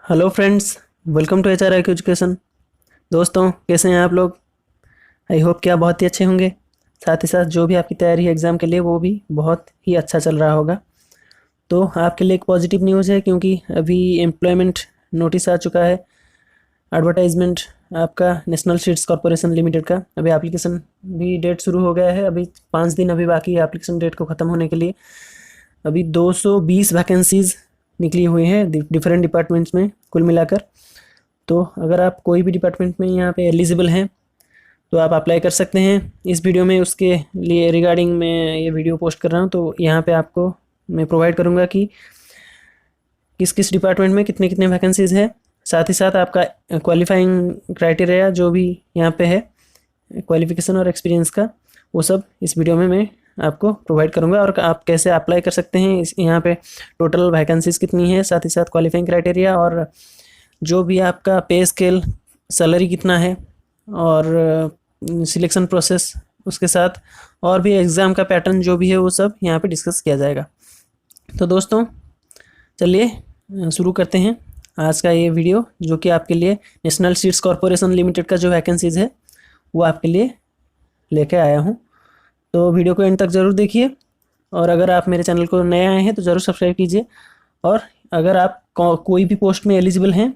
Hello friends, welcome to HR education. दोस्तों, कैसे हैं आप लोग? आई होप कि आप बहुत ही अच्छे होंगे। साथ ही साथ जो भी आपकी तैयारी है एग्ज़ाम के लिए वो भी बहुत ही अच्छा चल रहा होगा। तो आपके लिए एक पॉजिटिव न्यूज़ है, क्योंकि अभी एम्प्लॉयमेंट नोटिस आ चुका है। एडवर्टाइजमेंट आपका नेशनल सीड्स कॉरपोरेशन लिमिटेड का अभी एप्लीकेशन भी डेट शुरू हो गया है। अभी 5 दिन अभी बाकी है एप्लीकेशन डेट को ख़त्म होने के लिए। अभी 220 वैकेंसीज़ निकली हुई हैं डिफरेंट डिपार्टमेंट्स में कुल मिलाकर। तो अगर आप कोई भी डिपार्टमेंट में यहाँ पे एलिजिबल हैं तो आप अप्लाई कर सकते हैं। इस वीडियो में उसके लिए रिगार्डिंग मैं ये वीडियो पोस्ट कर रहा हूँ, तो यहाँ पे आपको मैं प्रोवाइड करूँगा कि किस किस डिपार्टमेंट में कितने कितने वैकेंसीज़ है। साथ ही साथ आपका क्वालिफाइंग क्राइटेरिया जो भी यहाँ पे है, क्वालिफिकेशन और एक्सपीरियंस का, वो सब इस वीडियो में मैं आपको प्रोवाइड करूँगा और आप कैसे अप्लाई कर सकते हैं। इस यहाँ पे टोटल वैकेंसीज़ कितनी है, साथ ही साथ क्वालिफाइंग क्राइटेरिया और जो भी आपका पे स्केल, सैलरी कितना है और सिलेक्शन प्रोसेस, उसके साथ और भी एग्ज़ाम का पैटर्न जो भी है वो सब यहाँ पे डिस्कस किया जाएगा। तो दोस्तों, चलिए शुरू करते हैं आज का ये वीडियो, जो कि आपके लिए नेशनल सीड्स कॉरपोरेशन लिमिटेड का जो वैकेंसीज़ है वो आपके लिए लेके आया हूँ। तो वीडियो को एंड तक ज़रूर देखिए, और अगर आप मेरे चैनल को नए आए हैं तो ज़रूर सब्सक्राइब कीजिए। और अगर आप कोई भी पोस्ट में एलिजिबल हैं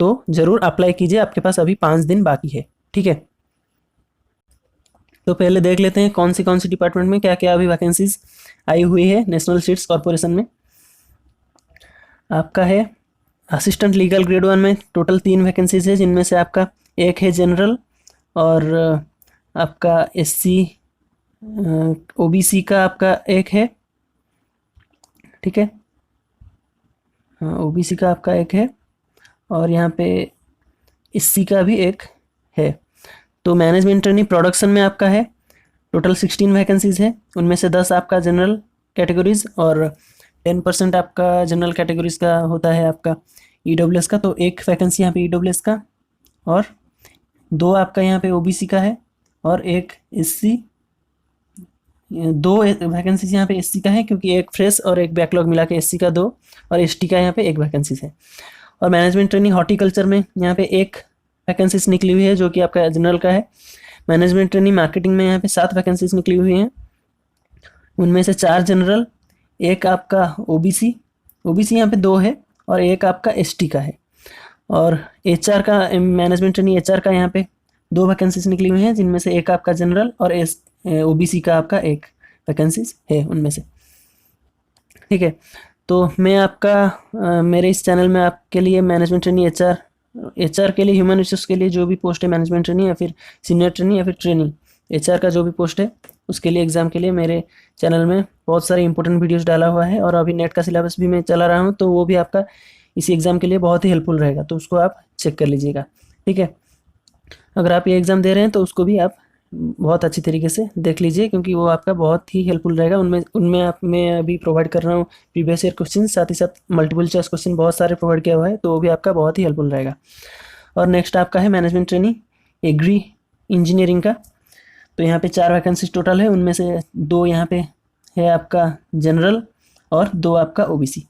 तो ज़रूर अप्लाई कीजिए, आपके पास अभी 5 दिन बाकी है। ठीक है, तो पहले देख लेते हैं कौन सी डिपार्टमेंट में क्या क्या अभी वैकेंसीज आई हुई है नेशनल सीड्स कॉरपोरेशन में। आपका है असिस्टेंट लीगल ग्रेड 1 में टोटल 3 वैकेंसीज है, जिनमें से आपका एक है जनरल और आपका एससी ओबीसी का आपका एक है। ठीक है, हाँ, ओबीसी का आपका एक है और यहाँ पे एससी का भी एक है। तो मैनेजमेंट ट्रेनिंग प्रोडक्शन में आपका है टोटल 16 वैकेंसीज है, उनमें से 10 आपका जनरल कैटेगरीज और 10% आपका जनरल कैटेगरीज का होता है आपका ईडब्ल्यूएस का। तो एक वैकेंसी यहाँ पे ईडब्ल्यूएस का और 2 आपका यहाँ पे ओबीसी का है और एक एससी। 2 वैकेंसीज यहाँ पे एससी का है, क्योंकि एक फ्रेश और एक बैकलॉग मिला के एससी का 2 और एसटी का यहाँ पे एक वैकेंसीज है। और मैनेजमेंट ट्रेनिंग हॉर्टिकल्चर में यहाँ पे एक वैकेंसीज निकली हुई है, जो कि आपका जनरल का है। मैनेजमेंट ट्रेनिंग मार्केटिंग में यहाँ पे 7 वैकेंसीज निकली हुई हैं, उनमें से 4 जनरल, एक आपका ओबीसी यहाँ पे 2 है और एक आपका एसटी का है। और एचआर का, मैनेजमेंट ट्रेनिंग एचआर का यहाँ पे 2 वैकेंसीज निकली हुई हैं, जिनमें से एक आपका जनरल और ओबीसी का आपका एक वैकेंसीज है उनमें से। ठीक है, तो मैं आपका मेरे इस चैनल में आपके लिए मैनेजमेंट ट्रेनिंग एचआर के लिए, ह्यूमन रिसोर्स के लिए जो भी पोस्ट है मैनेजमेंट ट्रेनिंग या फिर सीनियर ट्रेनिंग या फिर ट्रेनिंग, एचआर का जो भी पोस्ट है उसके लिए एग्ज़ाम के लिए मेरे चैनल में बहुत सारे इंपॉर्टेंट वीडियोस डाला हुआ है। और अभी नेट का सिलेबस भी मैं चला रहा हूँ, तो वो भी आपका इसी एग्ज़ाम के लिए बहुत ही हेल्पफुल रहेगा, तो उसको आप चेक कर लीजिएगा। ठीक है, अगर आप ये एग्ज़ाम दे रहे हैं तो उसको भी आप बहुत अच्छी तरीके से देख लीजिए, क्योंकि वो आपका बहुत ही हेल्पफुल रहेगा। उनमें उनमें आप मैं अभी प्रोवाइड कर रहा हूँ प्रीवियस ईयर क्वेश्चन, साथ ही साथ मल्टीपल चॉइस क्वेश्चन बहुत सारे प्रोवाइड किया हुआ है, तो वो भी आपका बहुत ही हेल्पफुल रहेगा। और नेक्स्ट आपका है मैनेजमेंट ट्रेनिंग एग्री इंजीनियरिंग का। तो यहाँ पे 4 वैकेंसीज टोटल है, उनमें से 2 यहाँ पे है आपका जनरल और 2 आपका ओबीसी।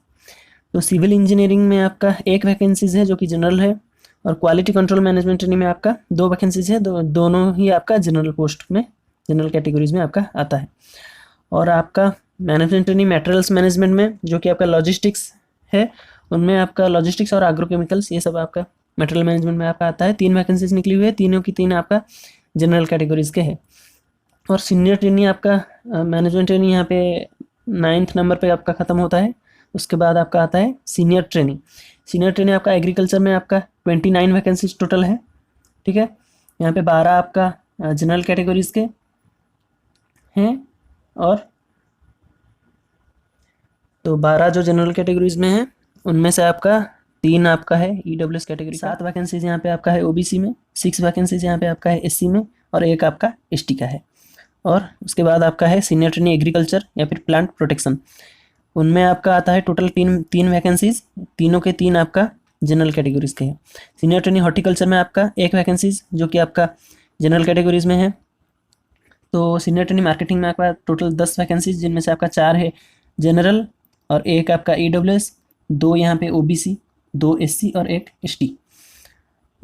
तो सिविल इंजीनियरिंग में आपका एक वैकेंसीज है जो कि जनरल है, और क्वालिटी कंट्रोल मैनेजमेंट ट्रेनिंग में आपका 2 वैकेंसीज है, दोनों ही आपका जनरल पोस्ट में, जनरल कैटेगरीज में आपका आता है। और आपका मैनेजमेंट ट्रेनिंग मटेरियल्स मैनेजमेंट में, जो कि आपका लॉजिस्टिक्स है, उनमें आपका लॉजिस्टिक्स और एग्रोकेमिकल्स, ये सब आपका मटेरियल मैनेजमेंट में आपका आता है। 3 वैकेंसीज निकली हुई है, तीनों की तीन आपका जनरल कैटेगरीज के है। और सीनियर ट्रेनिंग आपका मैनेजमेंट ट्रेनिंग यहाँ पे 9th नंबर पे आपका ख़त्म होता है। उसके बाद आपका आता है सीनियर ट्रेनिंग। सीनियर ट्रेनिंग आपका एग्रीकल्चर में आपका 29 वैकेंसीज टोटल है। ठीक है, यहाँ पे 12 आपका जनरल कैटेगरीज के हैं, और तो 12 जो जनरल कैटेगरीज में हैं उनमें से आपका 3 आपका है ईडब्ल्यूएस कैटेगरी। 7 वैकेंसीज यहाँ पे आपका है ओबीसी में, 6 वैकेंसीज यहाँ पे आपका है एससी में, और एक आपका एसटी का है। और उसके बाद आपका है सीनियर ट्रेनिंग एग्रीकल्चर या फिर प्लांट प्रोटेक्शन, उनमें आपका आता है टोटल तीन वैकेंसीज, तीनों के तीन आपका जनरल कैटेगरीज के हैं। सीनियर ट्रेनिंग हॉर्टिकल्चर में आपका एक वैकेंसीज जो कि आपका जनरल कैटेगरीज में है। तो सीनियर ट्रेनिंग मार्केटिंग में आपका टोटल 10 वैकेंसीज, जिनमें से आपका 4 है जनरल और एक आपका ईडब्ल्यूएस, 2 यहाँ पे ओबीसी 2 SC और 1 ST।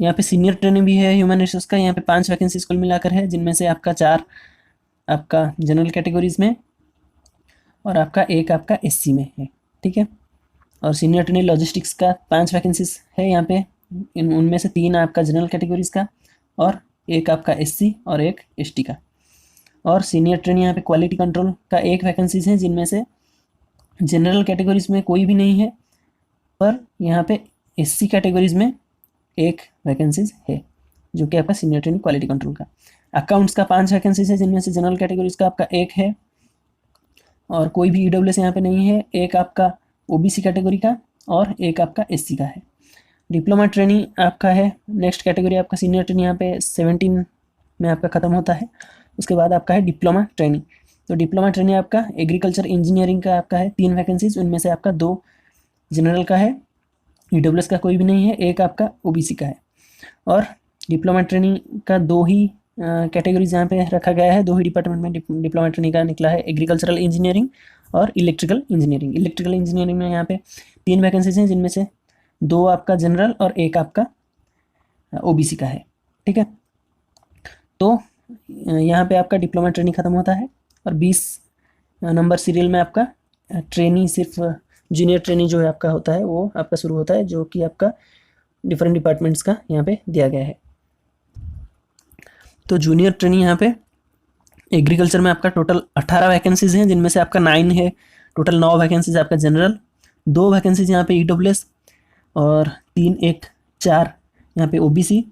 यहाँ पे सीनियर ट्रेनी भी है ह्यूमन रिसोर्स का, यहाँ पे 5 वैकेंसीज कुल मिलाकर है, जिनमें से आपका 4 आपका जनरल कैटेगरीज में और आपका 1 आपका SC में है, ठीक है। और सीनियर ट्रेनी लॉजिस्टिक्स का 5 वैकेंसीज है यहाँ पे, उनमें से 3 आपका जनरल कैटेगरीज का और 1 आपका SC और 1 ST का। और सीनियर ट्रेनी यहाँ पे क्वालिटी कंट्रोल का 1 वैकेंसीज है, जिनमें से जनरल कैटेगरीज में कोई भी नहीं है, पर यहाँ पे SC कैटेगरीज में 1 वैकेंसीज है, जो कि आपका सीनियर ट्रेनी क्वालिटी कंट्रोल का। अकाउंट्स का 5 वैकेंसीज है, जिनमें से जनरल कैटेगरीज का आपका 1 है और कोई भी EWS यहाँ पे नहीं है, 1 आपका OBC कैटेगरी का और 1 आपका SC का है। डिप्लोमा ट्रेनी आपका है नेक्स्ट कैटेगरी, आपका सीनियर ट्रेनी यहाँ पे 17 में आपका ख़त्म होता है। उसके बाद आपका है डिप्लोमा ट्रेनी। तो डिप्लोमा ट्रेनी आपका एग्रीकल्चर इंजीनियरिंग का आपका है 3 वैकेंसीज, उनमें से आपका 2 जनरल का है, EWS का कोई भी नहीं है, 1 आपका OBC का है। और डिप्लोमा ट्रेनी का 2 ही कैटेगरीज यहाँ पे रखा गया है, 2 ही डिपार्टमेंट में डिप्लोमा ट्रेनी का निकला है, एग्रीकल्चरल इंजीनियरिंग और इलेक्ट्रिकल इंजीनियरिंग। इलेक्ट्रिकल इंजीनियरिंग में यहाँ पे 3 वैकेंसीज हैं, जिनमें से 2 आपका जनरल और 1 आपका OBC का है, ठीक है। तो यहाँ पे आपका डिप्लोमा ट्रेनी ख़त्म होता है और 20 नंबर सीरियल में आपका ट्रेनी, सिर्फ जूनियर ट्रेनी जो है आपका होता है वो आपका शुरू होता है, जो कि आपका डिफरेंट डिपार्टमेंट्स का यहाँ पे दिया गया है। तो जूनियर ट्रेनी यहाँ पे एग्रीकल्चर में आपका टोटल 18 वैकेंसीज हैं, जिनमें से आपका 9 है, टोटल 9 वैकेंसीज आपका जनरल, 2 वैकेंसीज यहाँ पे EWS और 3 1 4 यहाँ पे OBC,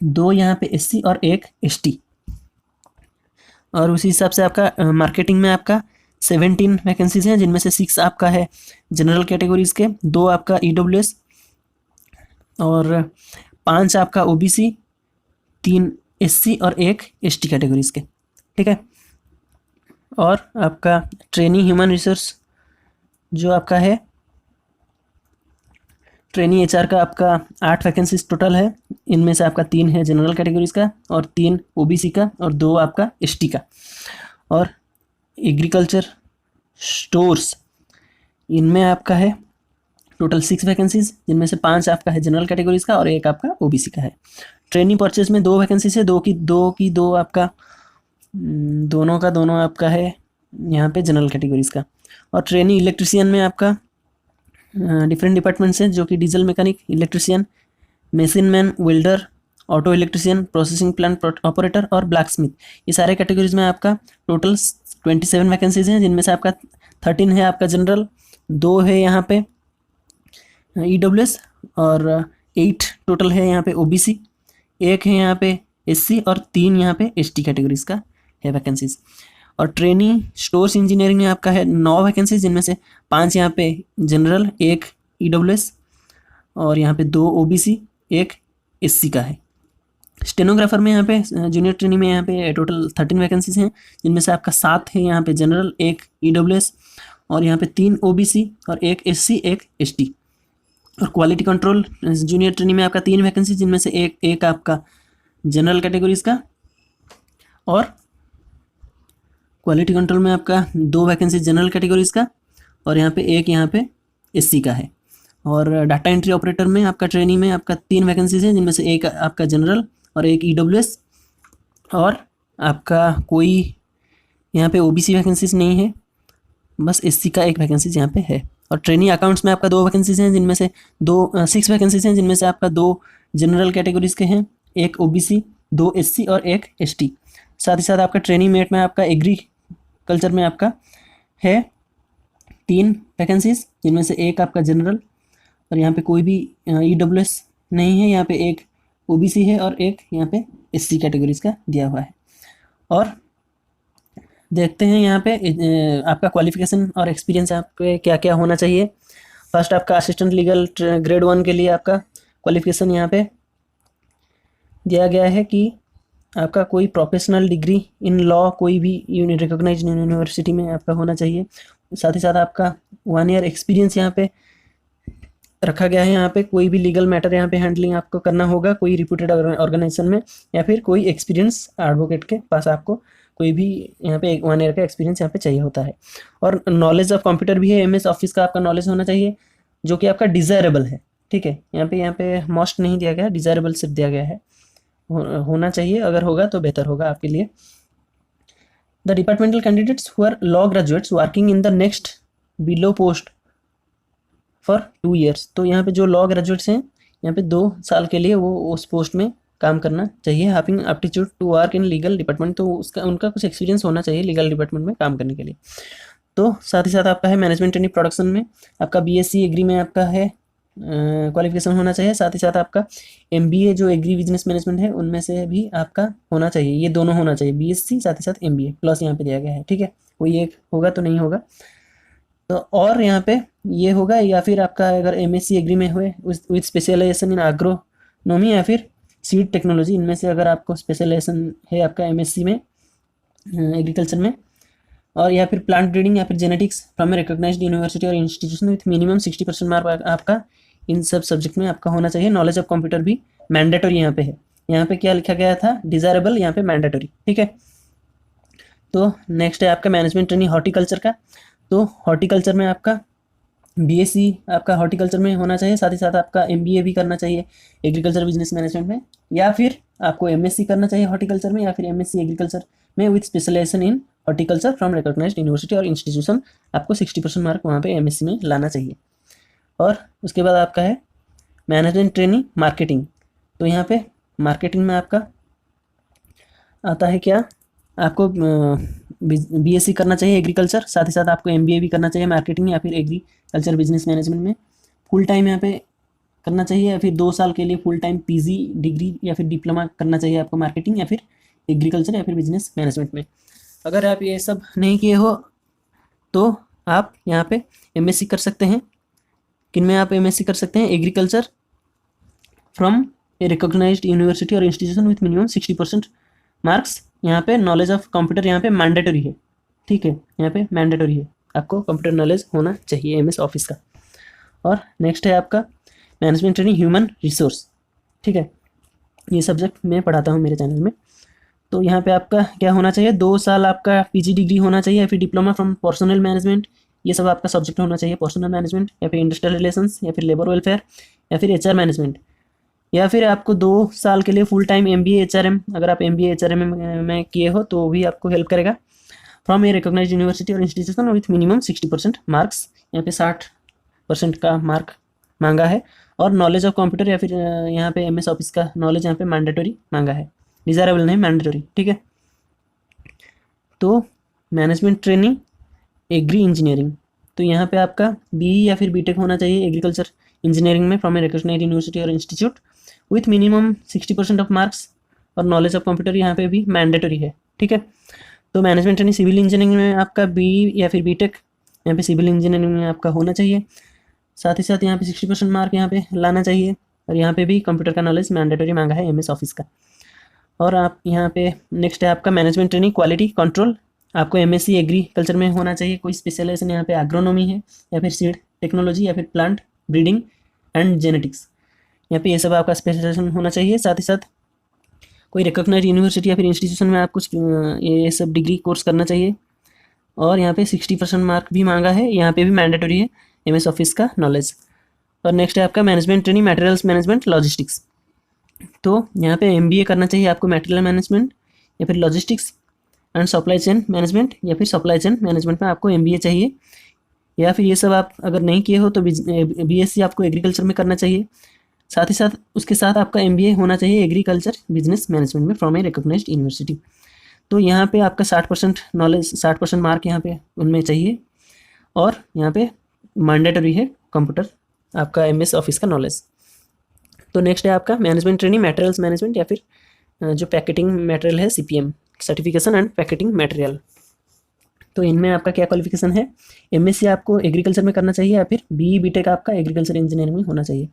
2 यहाँ पे SC और 1 ST। और उसी हिसाब से आपका मार्केटिंग में आपका 17 वैकेंसीज हैं, जिनमें से 6 आपका है जनरल कैटेगरीज के, 2 आपका EWS और 5 आपका OBC, 3 SC और 1 ST कैटेगरीज के, ठीक है। और आपका ट्रेनी ह्यूमन रिसोर्स जो आपका है, ट्रेनी HR का आपका 8 वैकेंसीज टोटल है, इनमें से आपका 3 है जनरल कैटेगरीज का और 3 OBC का और 2 आपका ST का। और एग्रीकल्चर स्टोर्स, इनमें आपका है टोटल 6 वैकेंसीज, जिनमें से 5 आपका है जनरल कैटेगरीज का और 1 आपका OBC का है। ट्रेनी परचेज में 2 वैकेंसीज है, 2 आपका दोनों का दोनों आपका है यहाँ पे जनरल कैटेगरीज का। और ट्रेनी इलेक्ट्रिशियन में आपका डिफरेंट डिपार्टमेंट्स हैं, जो कि diesel mechanic, electrician, machine man, welder, auto electrician, processing plant operator और ब्लैक स्मिथ। ये सारे कैटेगरीज में आपका टोटल 27 वैकेंसीज हैं, जिनमें से आपका 13 है आपका जनरल, 2 है यहाँ पे EWS और 8 टोटल है यहाँ पे OBC, 1 है यहाँ पे SC और 3 यहाँ पे ST कैटेगरीज का है वैकेंसीज। और ट्रेनी स्टोर्स इंजीनियरिंग में आपका है 9 वैकेंसीज, जिनमें से 5 यहाँ पे जनरल, 1 EWS और यहाँ पे 2 OBC, 1 SC का है। स्टेनोग्राफर में यहाँ पे जूनियर ट्रेनी में यहाँ पे टोटल 13 वैकेंसीज हैं, जिनमें से आपका 7 है यहाँ पे जनरल, 1 EWS और यहाँ पे 3 OBC और 1 SC, 1 ST। और क्वालिटी कंट्रोल जूनियर ट्रेनी में आपका 3 वैकेंसी, जिनमें से एक आपका जनरल कैटेगरीज का और क्वालिटी कंट्रोल में आपका 2 वैकेंसी जनरल कैटेगरीज का और यहाँ पे 1 यहाँ पे SC का है। और डाटा एंट्री ऑपरेटर में आपका ट्रेनी में आपका 3 वैकेंसीज हैं, जिनमें से 1 आपका जनरल और 1 EWS और आपका कोई यहाँ पे OBC वैकेंसीज नहीं है, बस SC का 1 वैकेंसीज यहाँ पे है। और ट्रेनी अकाउंट्स में आपका 2 वैकेंसीज हैं, जिनमें से 6 वैकेंसीज हैं, जिनमें से आपका 2 जनरल कैटेगरीज के हैं, 1 OBC, 2 SC और 1 ST। साथ ही साथ आपका ट्रेनी मेट में आपका एग्रीकल्चर में आपका है 3 वैकेंसीज, जिनमें से 1 आपका जनरल और यहाँ पे कोई भी EWS नहीं है, यहाँ पे 1 OBC है और 1 यहाँ पे SC कैटेगरीज का दिया हुआ है। और देखते हैं यहाँ पे आपका क्वालिफिकेशन और एक्सपीरियंस आपके क्या क्या होना चाहिए। फर्स्ट आपका असिस्टेंट लीगल ग्रेड 1 के लिए आपका क्वालिफिकेशन यहाँ पे दिया गया है कि आपका कोई प्रोफेशनल डिग्री इन लॉ कोई भी रिकॉग्नाइज्ड यूनिवर्सिटी में आपका होना चाहिए। साथ ही साथ आपका 1 ईयर एक्सपीरियंस यहाँ पे रखा गया है। यहाँ पे कोई भी लीगल मैटर यहाँ पे हैंडलिंग आपको करना होगा कोई रिप्यूटेड ऑर्गेनाइजेशन में, या फिर कोई एक्सपीरियंस एडवोकेट के पास आपको कोई भी यहाँ पे 1 ईयर का एक्सपीरियंस यहाँ पे चाहिए होता है। और नॉलेज ऑफ कंप्यूटर भी है, MS ऑफिस का आपका नॉलेज होना चाहिए, जो कि आपका डिज़ायरेबल है। ठीक है। यहाँ पे मस्ट नहीं दिया गया है, डिज़ायरेबल सिर्फ दिया गया है, होना चाहिए, अगर होगा तो बेहतर होगा आपके लिए। The departmental candidates who are law graduates working in the next below post for 2 years. तो यहाँ पे जो लॉ ग्रेजुएट्स हैं, यहाँ पे 2 साल के लिए वो उस पोस्ट में काम करना चाहिए। Having aptitude to work in legal department, तो उसका उनका कुछ एक्सपीरियंस होना चाहिए लीगल डिपार्टमेंट में काम करने के लिए। तो साथ ही साथ आपका है मैनेजमेंट ट्रेनिंग प्रोडक्शन में आपका बीएससी एग्री में आपका है क्वालिफिकेशन होना चाहिए। साथ ही साथ आपका एमबीए जो एग्री बिजनेस मैनेजमेंट है उनमें से भी आपका होना चाहिए, ये दोनों होना चाहिए, बीएससी साथ ही साथ एमबीए प्लस यहाँ पे दिया गया है, ठीक है। कोई एक होगा तो नहीं होगा तो, और यहाँ पे ये होगा, या फिर आपका अगर एमएससी एग्री में हुए विथ स्पेशलाइजेशन इन एग्रोनॉमी या फिर सीड टेक्नोलॉजी, इनमें से अगर आपको स्पेशलाइजेशन है आपका एमएससी में एग्रीकल्चर में, और या फिर प्लांट ब्रीडिंग या फिर genetics from a recognised university और इंस्टीट्यूशन विथ मिनिमम 60% मार्क आपका इन सब सब्जेक्ट में आपका होना चाहिए। नॉलेज ऑफ कंप्यूटर भी मैंडेटरी यहाँ पे है। यहाँ पे क्या लिखा गया था, डिज़ायरेबल, यहाँ पे मैंडेटरी, ठीक है। तो नेक्स्ट है आपका मैनेजमेंट ट्रेनिंग हॉर्टिकल्चर का। तो हॉर्टिकल्चर में आपका बीएससी आपका हॉर्टिकल्चर में होना चाहिए, साथ ही साथ आपका एमबीए भी करना चाहिए एग्रीकल्चर बिजनेस मैनेजमेंट में, या फिर आपको एमएससी करना चाहिए हॉर्टिकल्चर में, या फिर एमएससी एग्रीकल्चर में with specialisation in horticulture from recognised university और इंस्टीट्यूशन। आपको 60% मार्क वहाँ पे एमएससी में लाना चाहिए। और उसके बाद आपका है मैनेजमेंट ट्रेनिंग मार्केटिंग। तो यहाँ पे मार्केटिंग में आपका आता है क्या, आपको बीएससी करना चाहिए एग्रीकल्चर, साथ ही साथ आपको एमबीए भी करना चाहिए मार्केटिंग या फिर एग्रीकल्चर बिजनेस मैनेजमेंट में। फुल टाइम यहाँ पे करना चाहिए, या फिर 2 साल के लिए फुल टाइम पीजी डिग्री या फिर डिप्लोमा करना चाहिए आपको मार्केटिंग या फिर एग्रीकल्चर या फिर बिजनेस मैनेजमेंट में। अगर आप ये सब नहीं किए हो तो आप यहाँ पे एमएससी कर सकते हैं। किन में आप एमएससी कर सकते हैं, agriculture from a recognised university और इंस्टीट्यूशन विथ मिनिमम 60% मार्क्स। यहाँ पे नॉलेज ऑफ कंप्यूटर यहाँ पे मैंडेटरी है, ठीक है, यहाँ पे मैंडेटरी है, आपको कंप्यूटर नॉलेज होना चाहिए एमएस ऑफिस का। और नेक्स्ट है आपका मैनेजमेंट ट्रेनिंग ह्यूमन रिसोर्स, ठीक है, ये सब्जेक्ट मैं पढ़ाता हूँ मेरे चैनल में। तो यहाँ पे आपका क्या होना चाहिए, 2 साल आपका पीजी डिग्री होना चाहिए या फिर डिप्लोमा फ्रॉम पर्सनल मैनेजमेंट, ये सब आपका सब्जेक्ट होना चाहिए, पर्सनल मैनेजमेंट या फिर इंडस्ट्रियल रिलेशंस या फिर लेबर वेलफेयर या फिर एचआर मैनेजमेंट, या फिर आपको 2 साल के लिए फुल टाइम एमबीए एचआरएम, अगर आप एमबीए एचआरएम में किए हो तो भी आपको हेल्प करेगा। फ्रॉम ए रिकॉग्नाइज्ड यूनिवर्सिटी और इंस्टीट्यूशन विथ मिनिमम 60% मार्क्स, यहाँ पे 60% का मार्क मांगा है। और नॉलेज ऑफ कंप्यूटर या फिर यहाँ पे एमएस ऑफिस का नॉलेज यहाँ पे मैंडेटरी मांगा है, डिज़ायरेबल नहीं, मैंडेटरी, ठीक है। तो मैनेजमेंट ट्रेनिंग एग्री इंजीनियरिंग, तो यहाँ पे आपका बीई या फिर बीटेक होना चाहिए एग्रीकल्चर इंजीनियरिंग में फ्रॉम ए रिकॉग्नाइज्ड यूनिवर्सिटी और institute with minimum 60% of marks, और नॉलेज ऑफ कंप्यूटर यहाँ पे भी मैंडेटरी है, ठीक है। तो मैनेजमेंट ट्रेनिंग सिविल इंजीनियरिंग में आपका बीई या फिर बीटेक यहाँ पे सिविल इंजीनियरिंग में आपका होना चाहिए, साथ ही साथ यहाँ पे 60% मार्क यहाँ पे लाना चाहिए, और यहाँ पे भी कंप्यूटर का नॉलेज मैंडेटरी मांगा है एमएस ऑफिस का। और आप यहाँ पे नेक्स्ट है आपका मैनेजमेंट ट्रेनिंग क्वालिटी कंट्रोल, आपको एमएससी एग्रीकल्चर में होना चाहिए, कोई स्पेशलाइजेशन यहाँ पे एग्रोनॉमी है या फिर सीड टेक्नोलॉजी या फिर प्लांट ब्रीडिंग एंड जेनेटिक्स, यहाँ पे ये सब आपका स्पेशलाइजेशन होना चाहिए। साथ ही साथ कोई रिकॉग्नाइज्ड यूनिवर्सिटी या फिर इंस्टीट्यूशन में आप कुछ ये सब डिग्री कोर्स करना चाहिए। और यहाँ पे 60% मार्क भी मांगा है, यहाँ पे भी मैंडेटरी है एमएस ऑफिस का नॉलेज। और नेक्स्ट है आपका management training materials management logistics, तो यहाँ पे एमबीए करना चाहिए आपको मटेरियल मैनेजमेंट या फिर logistics and supply chain management, या फिर सप्लाई चेन मैनेजमेंट में आपको एमबीए चाहिए, या फिर ये सब आप अगर नहीं किए हो तो बीएससी आपको एग्रीकल्चर में करना चाहिए। साथ ही साथ उसके साथ आपका एमबीए होना चाहिए एग्रीकल्चर बिजनेस मैनेजमेंट में फ्रॉम ए रिकॉग्नाइज्ड यूनिवर्सिटी। तो यहाँ पे आपका 60% नॉलेज, 60% मार्क यहाँ पे उनमें चाहिए, और यहाँ पे मैंडेटरी है कंप्यूटर आपका एमएस ऑफिस का नॉलेज। तो नेक्स्ट है आपका मैनेजमेंट ट्रेनिंग मटेरियल्स मैनेजमेंट या फिर जो पैकेटिंग मटेरियल है CPM, certification and packeting material. तो इनमें आपका क्या क्वालिफिकेशन है, एमएससी आपको एग्रीकल्चर में करना चाहिए, या फिर बीई बीटेक आपका एग्रीकल्चर इंजीनियरिंग में होना चाहिए,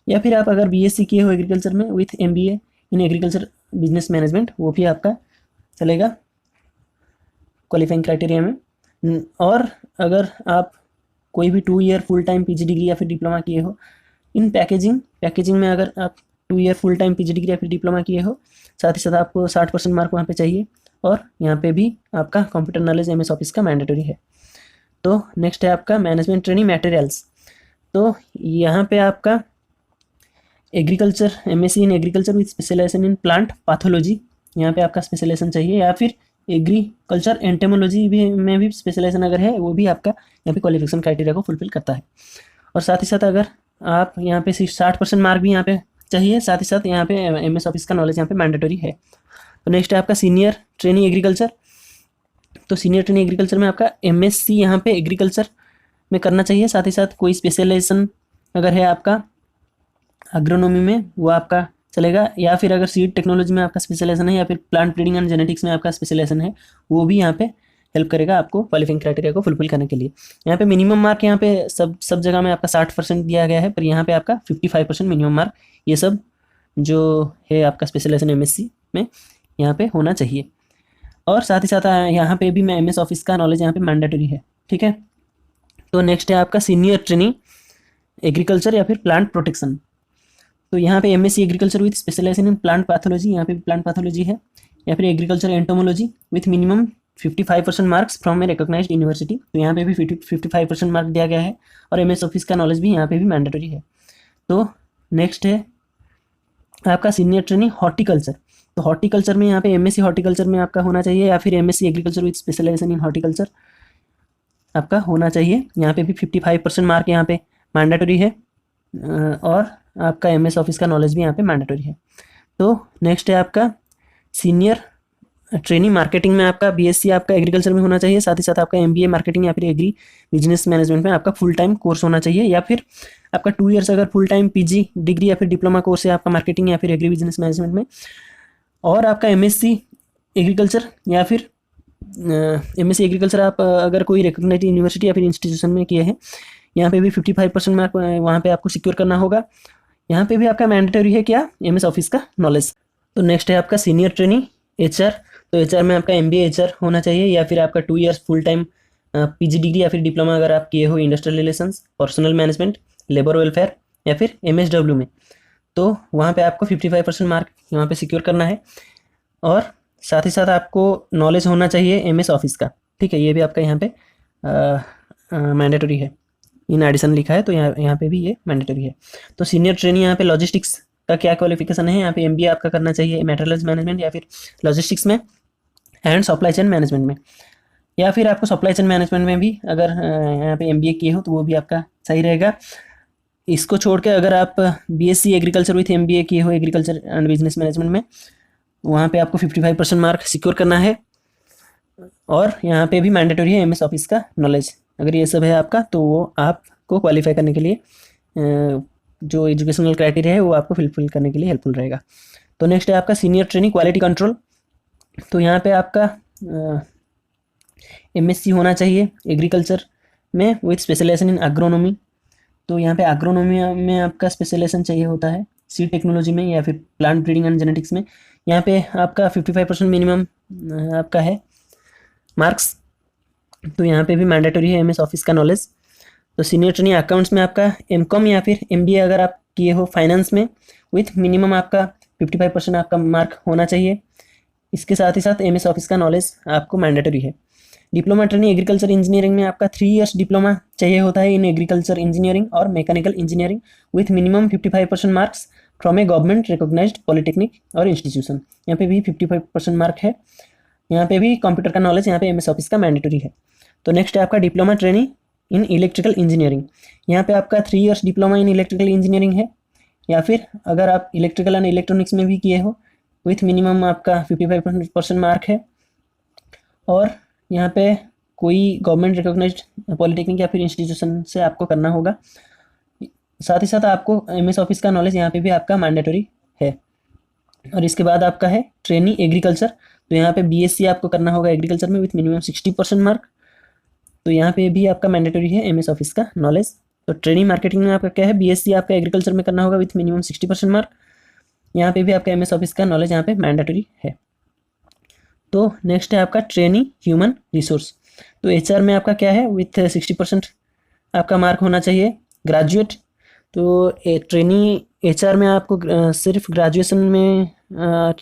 या फिर आप अगर बीएससी किए हो एग्रीकल्चर में with MBA in agriculture business management, वो भी आपका चलेगा क्वालिफाइंग क्राइटेरिया में। और अगर आप कोई भी 2 year full time PG degree या फिर डिप्लोमा किए हो इन पैकेजिंग में, अगर आप 2 year full time PG degree या फिर डिप्लोमा किए हो, साथ ही साथ आपको 60% मार्क वहाँ पे चाहिए, और यहाँ पे भी आपका कंप्यूटर नॉलेज एमएस ऑफिस का मैंडेटरी है। तो नेक्स्ट है आपका मैनेजमेंट ट्रेनिंग मटेरियल्स, तो यहाँ पे आपका agriculture, MSc in agriculture with specialisation in plant pathology, यहाँ पे आपका स्पेशलाइजेशन चाहिए, या फिर एग्रीकल्चर एंटेमोलॉजी भी में भी स्पेशलाइजेशन अगर है, वो भी आपका यहाँ पे क्वालिफिकेशन क्राइटेरिया को फुलफिल करता है। और साथ ही साथ अगर आप यहाँ पे 60% मार्क भी यहाँ पे चाहिए, साथ ही साथ यहाँ पे एमएस ऑफिस का नॉलेज यहाँ पे मैंडेटरी है। तो नेक्स्ट है आपका सीनियर ट्रेनिंग एग्रीकल्चर। तो सीनियर ट्रेनिंग एग्रीकल्चर में आपका एमएससी यहाँ पे एग्रीकल्चर में करना चाहिए, साथ ही साथ कोई स्पेशलाइजेशन अगर है आपका एग्रोनॉमी में वो आपका चलेगा, या फिर अगर सीड टेक्नोलॉजी में आपका स्पेशलाइजेशन है, या फिर प्लांट ब्रीडिंग एंड जेनेटिक्स में आपका स्पेशलाइजेशन है, वो भी यहाँ पे हेल्प करेगा आपको क्वालिफाइंग क्राइटेरिया को फुलफिल करने के लिए। यहाँ पे मिनिमम मार्क यहाँ पे सब जगह में आपका 60% दिया गया है, पर यहाँ पे आपका 55% मिनिमम मार्क ये सब जो है आपका स्पेशलाइजेशन एमएससी में यहाँ पे होना चाहिए। और साथ ही साथ यहाँ पे भी मैं एमएस ऑफिस का नॉलेज यहाँ पे मैंडेटरी है, ठीक है। तो नेक्स्ट है आपका सीनियर ट्रेनिंग एग्रीकल्चर या फिर प्लांट प्रोटेक्शन। तो यहाँ पे MSc agriculture with specialisation in plant pathology, यहाँ पे प्लांट पैथोलॉजी है, या फिर agriculture entomology with minimum 55% marks from a recognised university. तो यहाँ पे भी 55% मार्क दिया गया है, और एमएस ऑफिस का नॉलेज भी यहाँ पे भी मैंडेटरी है। तो नेक्स्ट है आपका सीनियर ट्रेनिंग हॉर्टिकल्चर। तो हॉर्टिकल्चर में यहाँ पे एमएससी हॉर्टिकल्चर में आपका होना चाहिए, या फिर MSc agriculture with specialisation in horticulture आपका होना चाहिए। यहाँ पे भी 55% मार्क यहाँ पे मैंडेटरी है, और आपका एमएस ऑफिस का नॉलेज भी यहाँ पे मैंडेटरी है। तो नेक्स्ट है आपका सीनियर ट्रेनिंग मार्केटिंग में आपका बीएससी आपका एग्रीकल्चर में होना चाहिए, साथ ही साथ आपका एमबीए मार्केटिंग या फिर एग्री बिजनेस मैनेजमेंट में आपका फुल टाइम कोर्स होना चाहिए, या फिर आपका 2 ईयर्स अगर फुल टाइम पीजी डिग्री या फिर डिप्लोमा कोर्स है आपका मार्केटिंग या फिर एग्री बिजनेस मैनेजमेंट में। और आपका एमएससी एग्रीकल्चर या फिर एमएससी एग्रीकल्चर आप अगर कोई रिकॉग्नाइज्ड यूनिवर्सिटी या फिर इंस्टीट्यूशन में किए हैं, यहाँ पे भी 55% मार्क वहाँ पे आपको सिक्योर करना होगा। यहाँ पे भी आपका मैंडेटरी है क्या, एमएस ऑफिस का नॉलेज। तो नेक्स्ट है आपका सीनियर ट्रेनिंग एचआर। तो एचआर में आपका एमबीए एचआर होना चाहिए, या फिर आपका 2 years full time PG degree या फिर डिप्लोमा अगर आप किए हो industrial relations, personal management, labour welfare या फिर एमएसडब्ल्यू में। तो वहाँ पे आपको 55% मार्क यहाँ पे सिक्योर करना है, और साथ ही साथ आपको नॉलेज होना चाहिए एमएस ऑफिस का, ठीक है। ये भी आपका यहाँ पे मैंडेटरी है, इन एडिशन लिखा है, तो यहाँ पे भी ये मैंडेटरी है। तो सीनियर ट्रेनिंग यहाँ पे लॉजिस्टिक्स का क्या क्वालिफिकेशन है, यहाँ पे एमबीए आपका करना चाहिए मटेरियल्स मैनेजमेंट या फिर लॉजिस्टिक्स में, एंड सप्लाई चेन मैनेजमेंट में, या फिर आपको सप्लाई चेन मैनेजमेंट में भी अगर यहाँ पे एमबीए किए हो तो वो भी आपका सही रहेगा। इसको छोड़ के अगर आप बीएससी एग्रीकल्चर विथ एमबीए किए हो एग्रीकल्चर एंड बिजनेस मैनेजमेंट में, वहाँ पे आपको 55% मार्क सिक्योर करना है, और यहाँ पे भी मैंडेटरी है एमएस ऑफिस का नॉलेज। अगर ये सब है आपका, तो वो आपको क्वालिफाई करने के लिए जो एजुकेशनल क्राइटेरिया है वो आपको फिलफिल करने के लिए हेल्पफुल रहेगा। तो नेक्स्ट है आपका सीनियर ट्रेनिंग क्वालिटी कंट्रोल। तो यहाँ पे आपका एमएससी होना चाहिए एग्रीकल्चर में विथ स्पेशलाइजेशन इन एग्रोनॉमी। तो यहाँ पे एग्रोनॉमी में आपका स्पेशलाइजेशन चाहिए होता है, सीड टेक्नोलॉजी में या फिर प्लांट ब्रीडिंग एंड जेनेटिक्स में। यहाँ पे आपका 55% मिनिमम आपका है मार्क्स, तो यहाँ पे भी मैंडेटरी है एमएस ऑफिस का नॉलेज। तो सीनियर ट्रेनिंग अकाउंट्स में आपका एमकॉम या फिर एमबीए अगर आप किए हो फाइनेंस में, विथ मिनिमम आपका 55% आपका मार्क होना चाहिए। इसके साथ ही साथ एमएस ऑफिस का नॉलेज आपको मैंडेटरी है। डिप्लोमा ट्रेनिंग एग्रीकल्चर इंजीनियरिंग में आपका 3 ईयर्स डिप्लोमा चाहिए होता है इन एग्रीकल्चर इंजीनियरिंग और mechanical engineering, with minimum 55% marks from a government recognised polytechnic और इंस्टीट्यूशन। यहाँ पे भी 55% मार्क है। यहाँ पे भी कंप्यूटर का नॉलेज यहाँ पे एमएस ऑफिस का मैंडेटरी है। तो नेक्स्ट है आपका diploma training in electrical engineering. यहाँ पे आपका 3 years diploma in electrical engineering है, या फिर अगर आप इलेक्ट्रिकल एंड इलेक्ट्रॉनिक्स में भी किए हो, विथ मिनिमम आपका 55% मार्क है। और यहाँ पे कोई गवर्नमेंट रिकॉग्नाइज्ड पॉलिटेक्निक या फिर इंस्टीट्यूशन से आपको करना होगा। साथ ही साथ आपको एमएस ऑफिस का नॉलेज यहाँ पे भी आपका मैंडेटरी है। और इसके बाद आपका है ट्रेनिंग एग्रीकल्चर। तो यहाँ पे बीएससी आपको करना होगा एग्रीकल्चर में विथ मिनिमम 60% मार्क। तो यहाँ पे भी आपका मैंडेटरी है एमएस ऑफिस का नॉलेज। तो ट्रेनिंग मार्केटिंग में आपका क्या है, बीएससी आपका एग्रीकल्चर में करना होगा विथ मिनिमम 60% मार्क। यहाँ पे भी आपका एमएस ऑफिस का नॉलेज यहाँ पे मैंडेटरी है। तो नेक्स्ट है आपका ट्रेनिंग ह्यूमन रिसोर्स। तो एचआर में आपका क्या है, विथ 60% आपका मार्क होना चाहिए। ग्रेजुएट, तो ट्रेनिंग एचआर में आपको सिर्फ ग्रेजुएशन में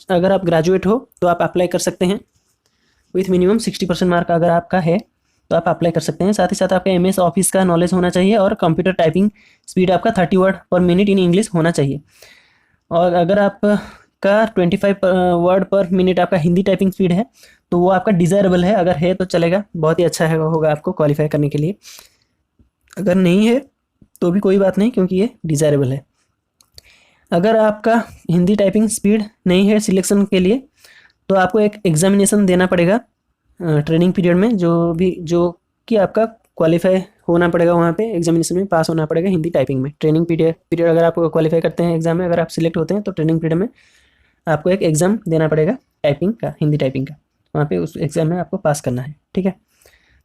अगर आप ग्रेजुएट हो तो आप अप्लाई कर सकते हैं। विथ मिनिमम 60% मार्क अगर आपका है तो आप अप्लाई कर सकते हैं। साथ ही साथ आपका एमएस ऑफिस का नॉलेज होना चाहिए, और कंप्यूटर टाइपिंग स्पीड आपका 30 word per minute in English होना चाहिए। और अगर आपका 25 वर्ड पर मिनट आपका हिंदी टाइपिंग स्पीड है तो वो आपका डिज़ायरेबल है, अगर है तो चलेगा, बहुत ही अच्छा है होगा आपको क्वालिफाई करने के लिए। अगर नहीं है तो भी कोई बात नहीं, क्योंकि ये डिज़ायरेबल है। अगर आपका हिंदी टाइपिंग स्पीड नहीं है सिलेक्शन के लिए तो आपको एक एग्जामिनेशन देना पड़ेगा ट्रेनिंग पीरियड में, जो कि आपका क्वालिफाई होना पड़ेगा, वहाँ पे एग्जामिनेशन में पास होना पड़ेगा हिंदी टाइपिंग में। ट्रेनिंग पीरियड अगर आप क्वालिफाई करते हैं एग्जाम में, अगर आप सिलेक्ट होते हैं तो ट्रेनिंग पीरियड में आपको एक एग्ज़ाम देना पड़ेगा टाइपिंग का, हिंदी टाइपिंग का। वहाँ पे उस एग्ज़ाम में आपको पास करना है, ठीक है।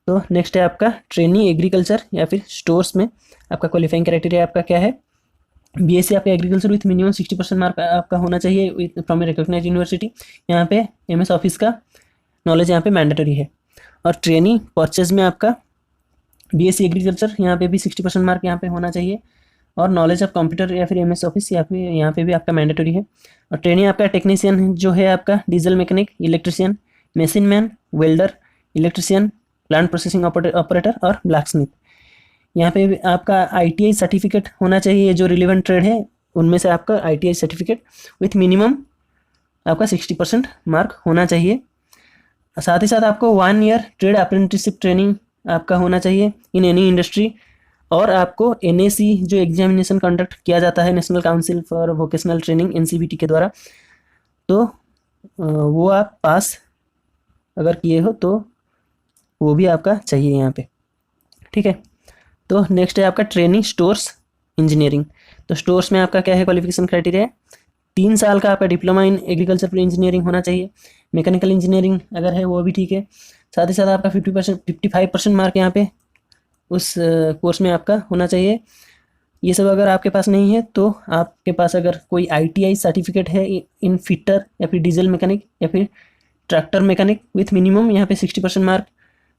तो नेक्स्ट है आपका ट्रेनी एग्रीकल्चर या फिर स्टोर्स में आपका क्वालिफाइंग क्राइटेरिया आपका क्या है। बीएससी आपका एग्रीकल्चर विथ मिनिमम 60% मार्क आपका होना चाहिए with from a recognise university. यहाँ पे एमएस ऑफिस का नॉलेज यहाँ पे मैंडेटरी है। और ट्रेनी परचेज में आपका बीएससी एग्रीकल्चर यहाँ पे भी 60% मार्क यहाँ पे होना चाहिए। और नॉलेज ऑफ कंप्यूटर या फिर एमएस ऑफिस या फिर यहाँ पे भी आपका मैंडेटरी है। और ट्रेनिंग आपका टेक्नीशियन जो है आपका diesel mechanic, electrician, machine man, welder, electrician, plant processing operator और ब्लैक स्मिथ। यहाँ पे आपका आईटीआई सर्टिफिकेट होना चाहिए, जो रिलेवेंट ट्रेड है उनमें से आपका आईटीआई सर्टिफिकेट विथ मिनिमम आपका 60% मार्क होना चाहिए। साथ ही साथ आपको 1 ईयर ट्रेड अप्रेंटिसशिप ट्रेनिंग आपका होना चाहिए इन एनी इंडस्ट्री। और आपको एनएसी जो एग्जामिनेशन कंडक्ट किया जाता है national council for vocational training NCVT के द्वारा, तो वो आप पास अगर किए हो तो वो भी आपका चाहिए यहाँ पे, ठीक है। तो नेक्स्ट है आपका ट्रेनिंग स्टोर्स इंजीनियरिंग। तो स्टोर्स में आपका क्या है क्वालिफिकेशन क्राइटेरिया है, 3 साल का आपका डिप्लोमा इन एग्रीकल्चर इंजीनियरिंग होना चाहिए। मैकेनिकल इंजीनियरिंग अगर है वो भी ठीक है। साथ ही साथ आपका 55% मार्क यहाँ पे उस कोर्स में आपका होना चाहिए। ये सब अगर आपके पास नहीं है तो आपके पास अगर कोई आईटीआई सर्टिफिकेट है इन फिटर या फिर डीजल मैकेनिक या फिर ट्रैक्टर मैकेनिक विथ मिनिमम यहाँ पे 60% मार्क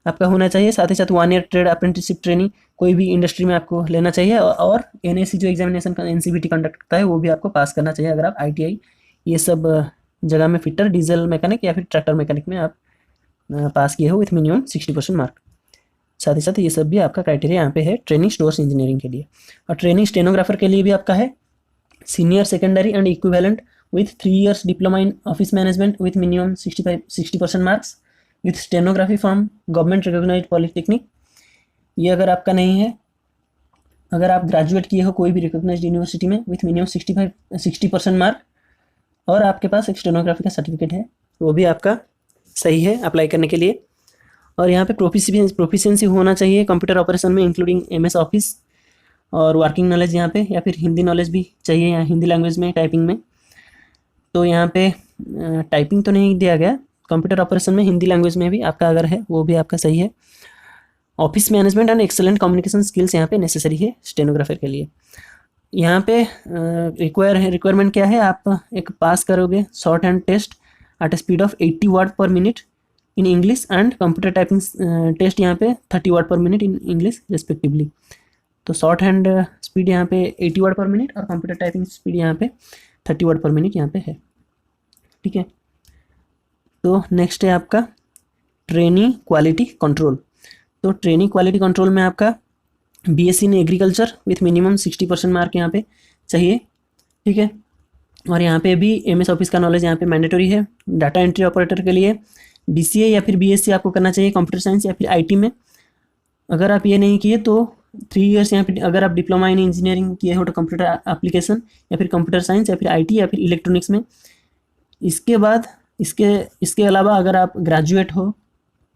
आपका होना चाहिए। साथ ही साथ 1 ईयर ट्रेड अप्रेंटिसशिप ट्रेनिंग कोई भी इंडस्ट्री में आपको लेना चाहिए। और एनएसी जो एग्जामिनेशन का एनसीवीटी कंडक्ट करता है वो भी आपको पास करना चाहिए अगर आप आईटीआई ये सब जगह में फिटर, डीजल मैकेनिक या फिर ट्रैक्टर मैकेनिक में आप पास किए हो विथ मिनिमम 60% मार्क। साथ ही साथ ये सब भी आपका क्राइटेरिया यहाँ पे है ट्रेनिंग स्टोर्स इंजीनियरिंग के लिए। और ट्रेनिंग स्टेनोग्राफर के लिए भी आपका है senior secondary and equivalent with 3 years diploma in office management with minimum 60% marks with stenography from government recognised polytechnic. ये अगर आपका नहीं है, अगर आप ग्रेजुएट किए हो कोई भी रिकॉग्नाइज्ड यूनिवर्सिटी में विथ मिनिमम 60% मार्क और आपके पास एक स्टेनोग्राफी का सर्टिफिकेट है, वो भी आपका सही है अप्लाई करने के लिए। और यहाँ पे प्रोफिशिएंसी होना चाहिए कंप्यूटर ऑपरेशन में इंक्लूडिंग एमएस ऑफिस और वर्किंग नॉलेज यहाँ पे, या फिर हिंदी नॉलेज भी चाहिए यहाँ हिंदी लैंग्वेज में टाइपिंग में। तो यहाँ पे टाइपिंग तो नहीं दिया गया, कंप्यूटर ऑपरेशन में हिंदी लैंग्वेज में भी आपका अगर है वो भी आपका सही है। Office management and excellent communication skills यहाँ पे नेसेसरी है स्टेनोग्राफर के लिए। यहाँ पे रिक्वायरमेंट क्या है, आप एक पास करोगे shorthand test at speed of 80 word per minute in English and computer typing test यहाँ पे 30 word per minute in English respectively. तो शॉर्ट हैंड स्पीड यहाँ पे 80 वर्ड पर मिनट और कंप्यूटर टाइपिंग स्पीड यहाँ पे 30 वर्ड पर मिनट यहाँ पे है, ठीक है। तो नेक्स्ट है आपका ट्रेनिंग क्वालिटी कंट्रोल। तो ट्रेनिंग क्वालिटी कंट्रोल में आपका BSc in agriculture with minimum 60% mark यहाँ पे चाहिए, ठीक है। और यहाँ पे भी एमएस ऑफिस का नॉलेज यहाँ पे मैंडेटरी है। डाटा एंट्री ऑपरेटर के लिए बीसीए या फिर बीएससी आपको करना चाहिए कंप्यूटर साइंस या फिर आईटी में। अगर आप ये नहीं किए तो 3 इयर्स यहाँ पे अगर आप डिप्लोमा इन इंजीनियरिंग किए हो तो कंप्यूटर एप्लीकेशन या फिर कंप्यूटर साइंस या फिर आईटी या फिर इलेक्ट्रॉनिक्स में। इसके बाद इसके अलावा अगर आप ग्रेजुएट हो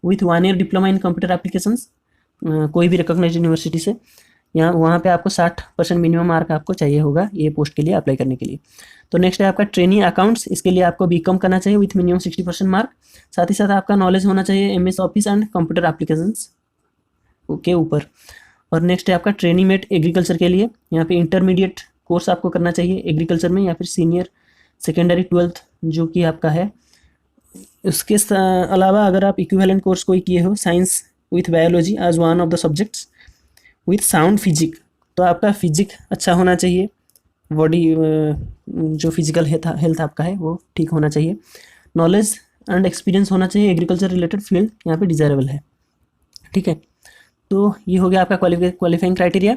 with 1 year diploma in computer applications कोई भी रिकॉग्नाइज्ड यूनिवर्सिटी से, यहाँ वहाँ पे आपको 60% मिनिमम मार्क आपको चाहिए होगा ये पोस्ट के लिए अप्लाई करने के लिए। तो नेक्स्ट है आपका ट्रेनिंग अकाउंट्स, इसके लिए आपको बीकॉम करना चाहिए विथ मिनिमम 60% मार्क। साथ ही साथ आपका नॉलेज होना चाहिए MS office and computer applications के ऊपर। और नेक्स्ट है आपका ट्रेनिंग मेट एग्रीकल्चर के लिए, यहाँ पे इंटरमीडिएट कोर्स आपको करना चाहिए एग्रीकल्चर में या फिर सीनियर सेकेंडरी 12th जो कि आपका है। उसके अलावा अगर आप इक्विवेलेंट कोर्स कोई किए हो science with biology as one of the subjects with sound physic, तो आपका फिजिक अच्छा होना चाहिए, बॉडी जो फिजिकल हेल्थ आपका है वो ठीक होना चाहिए। नॉलेज एंड एक्सपीरियंस होना चाहिए एग्रीकल्चर रिलेटेड फील्ड यहाँ पे डिजायरेबल है, ठीक है। तो ये हो गया आपका क्वालिफाइंग क्राइटेरिया।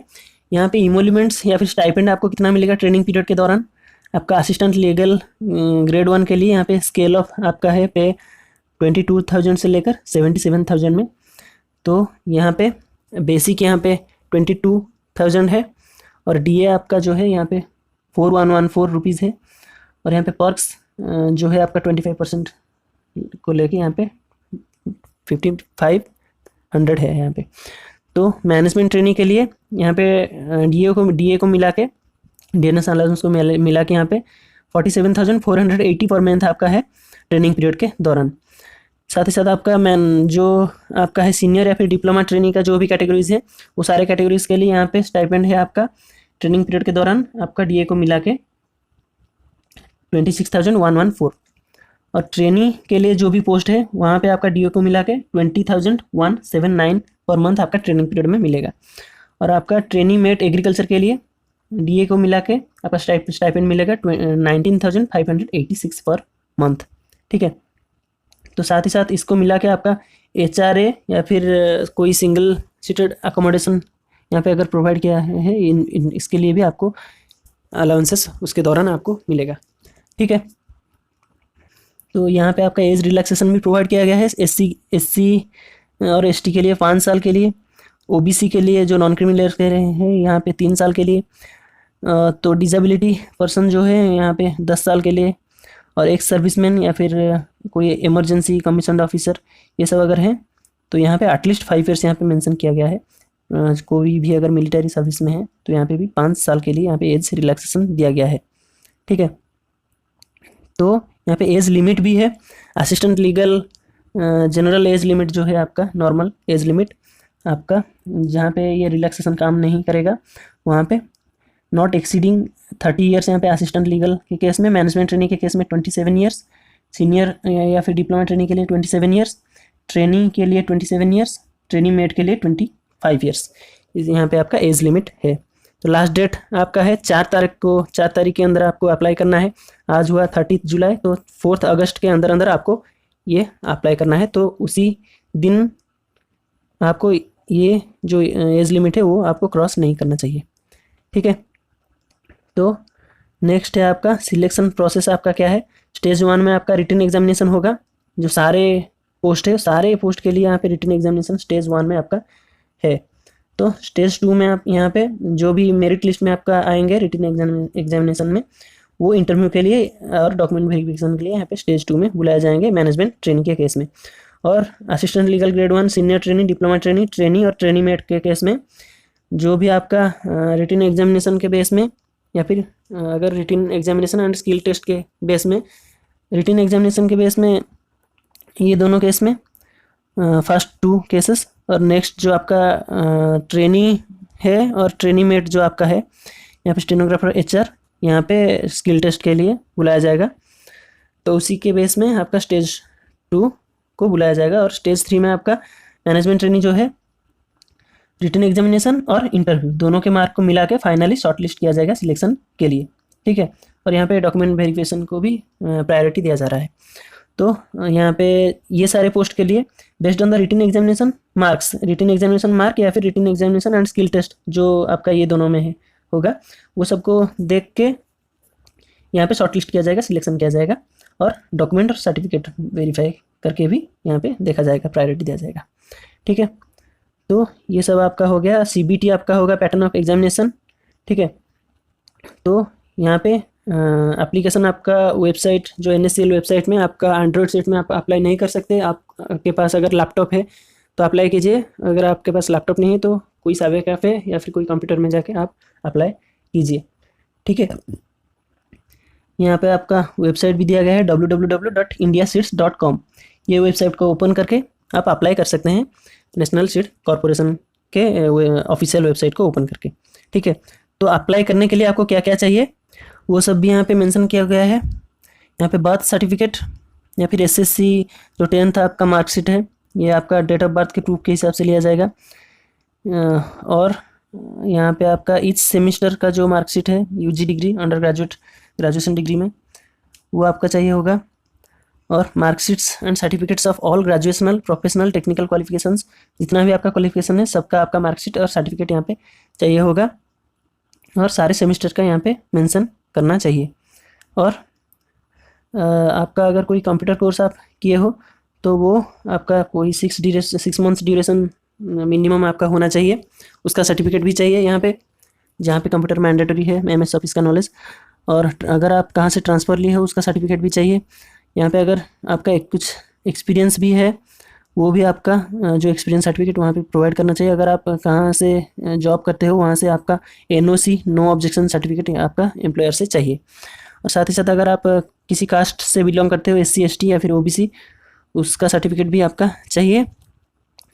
यहाँ पे इमोल्यूमेंट्स या फिर स्टाइपेंड आपको कितना मिलेगा ट्रेनिंग पीरियड के दौरान, आपका असिस्टेंट लीगल ग्रेड 1 के लिए यहाँ पे स्केल ऑफ आपका है पे 22,000 से लेकर 77,000 में। तो यहाँ पे बेसिक यहाँ पे 22,000 है और डीए आपका जो है यहाँ पे 4114 रुपीज़ है और यहाँ पे पर्क्स जो है आपका 25% को लेके यहाँ पे 5500 है यहाँ पे। तो मैनेजमेंट ट्रेनिंग के लिए यहाँ पे डीए को मिला के डीएनएस अलाउंस को मिला के यहाँ पे 47,480 पर मंथ आपका है ट्रेनिंग पीरियड के दौरान। साथ ही साथ आपका जो आपका है सीनियर या फिर डिप्लोमा ट्रेनिंग का जो भी कैटेगरीज है वो सारे कैटेगरीज के लिए यहाँ पे स्टाइपेंड है आपका ट्रेनिंग पीरियड के दौरान आपका डीए को मिला के 26,114 और ट्रेनी के लिए जो भी पोस्ट है वहाँ पे आपका डीए को मिला के 20,179 पर मंथ आपका ट्रेनिंग पीरियड में मिलेगा। और आपका ट्रेनी मेट एग्रीकल्चर के लिए डीए को मिला के आपका स्टाइपेंड मिलेगा 19,586 पर मंथ। ठीक है, तो साथ ही साथ इसको मिला के आपका एचआरए या फिर कोई सिंगल सीटेड अकोमोडेशन यहाँ पे अगर प्रोवाइड किया है इसके लिए भी आपको अलाउंसेस उसके दौरान आपको मिलेगा। ठीक है, तो यहाँ पे आपका एज रिलैक्सेशन भी प्रोवाइड किया गया है एससी और एसटी के लिए 5 साल के लिए, ओबीसी के लिए जो नॉन क्रिमिनल कह रहे हैं यहाँ पे 3 साल के लिए, तो डिसेबिलिटी पर्सन जो है यहाँ पे 10 साल के लिए और एक सर्विसमैन या फिर कोई इमरजेंसी कमीशन्ड ऑफिसर ये सब अगर हैं तो यहाँ पे एटलीस्ट 5 ईयर्स यहाँ पे मेंशन किया गया है। कोई भी अगर मिलिट्री सर्विस में है तो यहाँ पे भी 5 साल के लिए यहाँ पे एज रिलैक्सेशन दिया गया है। ठीक है, तो यहाँ पे एज लिमिट भी है। Assistant legal general age limit जो है आपका नॉर्मल एज लिमिट आपका जहाँ पे ये रिलैक्सेशन काम नहीं करेगा वहाँ पे नॉट एक्सीडिंग 30 ईयर्स यहाँ पे असिस्टेंट लीगल के केस में, मैनेजमेंट ट्रेनिंग के केस में 27 ईयर्स, सीनियर या फिर डिप्लोमा ट्रेनिंग के लिए 27 ईयर्स, ट्रेनिंग के लिए 27 ईयर्स, ट्रेनिंग मेट के लिए 25 ईयर्स यहाँ पे आपका एज लिमिट है। तो लास्ट डेट आपका है 4 तारीख के अंदर आपको अप्लाई करना है। आज हुआ 30 जुलाई, तो 4 अगस्त के अंदर अंदर आपको ये अप्लाई करना है। तो उसी दिन आपको ये जो एज लिमिट है वो आपको क्रॉस नहीं करना चाहिए। ठीक है, तो नेक्स्ट है आपका सिलेक्शन प्रोसेस आपका क्या है। स्टेज 1 में आपका रिटन एग्जामिनेशन होगा, जो सारे पोस्ट है सारे पोस्ट के लिए यहाँ पे रिटन एग्जामिनेशन स्टेज 1 में आपका है। तो स्टेज 2 में आप यहाँ पे जो भी मेरिट लिस्ट में आपका आएंगे रिटन एग्जामिनेशन में वो इंटरव्यू के लिए और डॉक्यूमेंट वेरिफिकेशन के लिए यहाँ पे स्टेज 2 में बुलाए जाएंगे मैनेजमेंट ट्रेनिंग के केस में। और assistant legal grade 1, senior trainee, diploma trainee, trainee और ट्रेनी मेट के केस में जो भी आपका रिटन एग्जामिनेशन के बेस में या फिर अगर written examination and skill test के बेस में, रिटन एग्जामिनेशन के बेस में ये दोनों केस में फर्स्ट 2 केसेस और नेक्स्ट जो आपका ट्रेनी है और ट्रेनी मेट जो आपका है यहाँ पे स्टेनोग्राफर एचआर यहाँ पे स्किल टेस्ट के लिए बुलाया जाएगा। तो उसी के बेस में आपका स्टेज 2 को बुलाया जाएगा। और स्टेज 3 में आपका मैनेजमेंट ट्रेनिंग जो है रिटन एग्जामिनेशन और इंटरव्यू दोनों के मार्क को मिला के फाइनली शॉर्टलिस्ट किया जाएगा सिलेक्शन के लिए। ठीक है, और यहाँ पे डॉक्यूमेंट वेरिफिकेशन को भी प्रायोरिटी दिया जा रहा है। तो यहाँ पे ये सारे पोस्ट के लिए based on the written examination marks, written examination mark या फिर written examination and skill test जो आपका ये दोनों में है होगा वो सबको देख के यहाँ पे शॉर्टलिस्ट किया जाएगा, सिलेक्शन किया जाएगा और डॉक्यूमेंट और सर्टिफिकेट वेरीफाई करके भी यहाँ पे देखा जाएगा, प्रायोरिटी दिया जाएगा। ठीक है, तो ये सब आपका हो गया। सीबीटी आपका होगा पैटर्न ऑफ एग्जामिनेशन। ठीक है, तो यहाँ पे एप्लीकेशन आपका वेबसाइट जो NSCL वेबसाइट में आपका एंड्रॉयड सेट में आप अप्लाई नहीं कर सकते। आपके पास अगर लैपटॉप है तो अप्लाई कीजिए, अगर आपके पास लैपटॉप नहीं है तो कोई साइबर कैफ़े या फिर कोई कंप्यूटर में जाके आप अप्लाई कीजिए। ठीक है, यहाँ पे आपका वेबसाइट भी दिया गया है www.indiasits.com। ये वेबसाइट को ओपन करके आप अप्लाई कर सकते हैं नेशनल सीट कॉरपोरेशन के ऑफिशियल वेबसाइट को ओपन करके। ठीक है, तो अप्लाई करने के लिए आपको क्या क्या चाहिए वो सब भी यहाँ पे मेंशन किया गया है। यहाँ पे बर्थ सर्टिफिकेट या फिर SSC जो 10th आपका मार्कशीट है ये आपका डेट ऑफ बर्थ के प्रूफ के हिसाब से लिया जाएगा। और यहाँ पे आपका ईच सेमिस्टर का जो मार्कशीट है UG degree, under graduation degree में वो आपका चाहिए होगा। और marksheets and certificates of all graduational, professional, technical qualifications जितना भी आपका क्वालिफिकेशन है सबका आपका मार्कशीट और सर्टिफिकेट यहाँ पे चाहिए होगा और सारे सेमिस्टर का यहाँ पे मेंशन करना चाहिए। और आपका अगर कोई कंप्यूटर कोर्स आप किए हो तो वो आपका कोई 6 मंथ्स ड्यूरेशन मिनिमम आपका होना चाहिए, उसका सर्टिफिकेट भी चाहिए यहाँ पे, जहाँ पे कंप्यूटर मैंडेटरी है, MS ऑफिस का नॉलेज। और अगर आप कहाँ से ट्रांसफ़र लिए हो उसका सर्टिफिकेट भी चाहिए। यहाँ पे अगर आपका कुछ एक्सपीरियंस भी है वो भी आपका जो एक्सपीरियंस सर्टिफिकेट वहाँ पे प्रोवाइड करना चाहिए। अगर आप कहाँ से जॉब करते हो वहाँ से आपका NOC नो ऑब्जेक्शन सर्टिफिकेट आपका एम्प्लॉयर से चाहिए। और साथ ही साथ अगर आप किसी कास्ट से बिलोंग करते हो, SC ST या फिर OBC, उसका सर्टिफिकेट भी आपका चाहिए।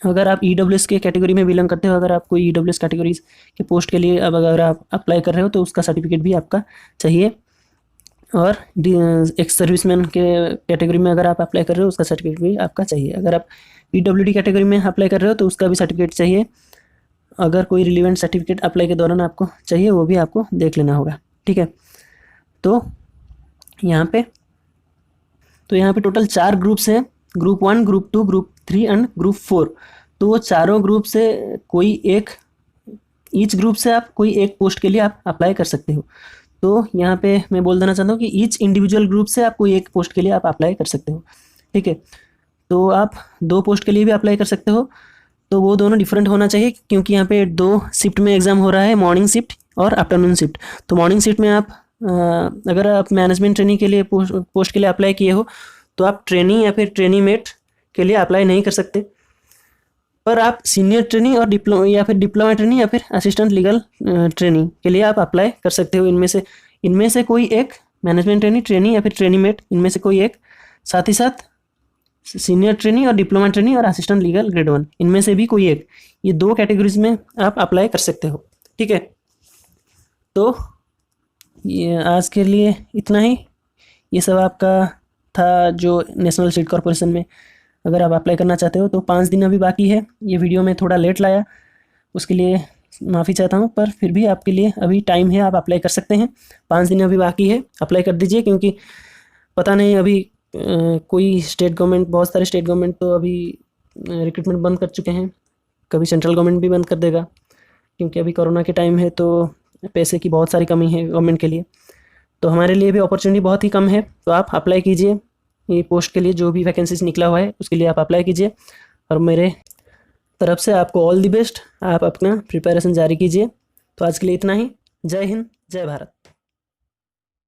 अगर आप EWS के कैटेगरी में बिलोंग करते हो, अगर आप कोई EWS कैटेगरीज के पोस्ट के लिए अब अगर आप अप्लाई कर रहे हो तो उसका सर्टिफिकेट भी आपका चाहिए। और एक्स सर्विसमैन के कैटेगरी में अगर आप अप्लाई कर रहे हो उसका सर्टिफिकेट भी आपका चाहिए। अगर आप PWD कैटेगरी में अप्लाई कर रहे हो तो उसका भी सर्टिफिकेट चाहिए। अगर कोई रिलीवेंट सर्टिफिकेट अप्लाई के दौरान आपको चाहिए वो भी आपको देख लेना होगा, ठीक है। तो यहाँ पे टोटल 4 ग्रुप्स हैं, group 1, group 2, group 3 and group 4। तो वो चारों ग्रुप से कोई एक, ईच ग्रुप से आप कोई एक पोस्ट के लिए आप अप्लाई कर सकते हो। तो यहाँ पे मैं बोल देना चाहता हूँ कि ईच इंडिविजुअल ग्रुप से आप कोई एक पोस्ट के लिए आप अप्लाई कर सकते हो, ठीक है। तो आप 2 पोस्ट के लिए भी अप्लाई कर सकते हो, तो वो दोनों डिफरेंट होना चाहिए क्योंकि यहाँ पे 2 शिफ्ट में एग्ज़ाम हो रहा है, मॉर्निंग शिफ्ट और आफ्टरनून शिफ्ट। तो मॉर्निंग शिफ्ट में आप अगर आप मैनेजमेंट ट्रेनिंग के लिए पोस्ट के लिए अप्लाई किए हो तो आप ट्रेनी या फिर ट्रेनीमेट के लिए अप्लाई नहीं कर सकते, पर आप सीनियर ट्रेनी और डिप्लोमा ट्रेनी या फिर असिस्टेंट लीगल ट्रेनी के लिए आप अप्लाई कर सकते हो। इनमें से कोई एक, मैनेजमेंट ट्रेनी या फिर ट्रेनीमेट, इनमें से कोई एक। साथ ही साथ सीनियर ट्रेनी और डिप्लोमा ट्रेनी और असिस्टेंट लीगल ग्रेड 1, इनमें से भी कोई एक, ये 2 कैटेगरीज में आप अप्लाई कर सकते हो, ठीक है। तो ये आज के लिए इतना ही। ये सब आपका था जो नेशनल सीट कॉर्पोरेशन में अगर आप अप्लाई करना चाहते हो तो 5 दिन अभी बाकी है। ये वीडियो में थोड़ा लेट लाया, उसके लिए माफ़ी चाहता हूँ, पर फिर भी आपके लिए अभी टाइम है, आप अप्लाई कर सकते हैं। 5 दिन अभी बाकी है, अप्लाई कर दीजिए क्योंकि पता नहीं अभी कोई स्टेट गवर्नमेंट, बहुत सारे स्टेट गवर्नमेंट तो अभी रिक्रूटमेंट बंद कर चुके हैं, कभी सेंट्रल गवर्नमेंट भी बंद कर देगा क्योंकि अभी कोरोना के टाइम है तो पैसे की बहुत सारी कमी है गवर्नमेंट के लिए। तो हमारे लिए भी अपॉर्चुनिटी बहुत ही कम है, तो आप अप्लाई कीजिए ये पोस्ट के लिए, जो भी वैकेंसीज निकला हुआ है उसके लिए आप अप्लाई कीजिए। और मेरे तरफ से आपको ऑल द बेस्ट, आप अपना प्रिपरेशन जारी कीजिए। तो आज के लिए इतना ही। जय हिंद, जय भारत।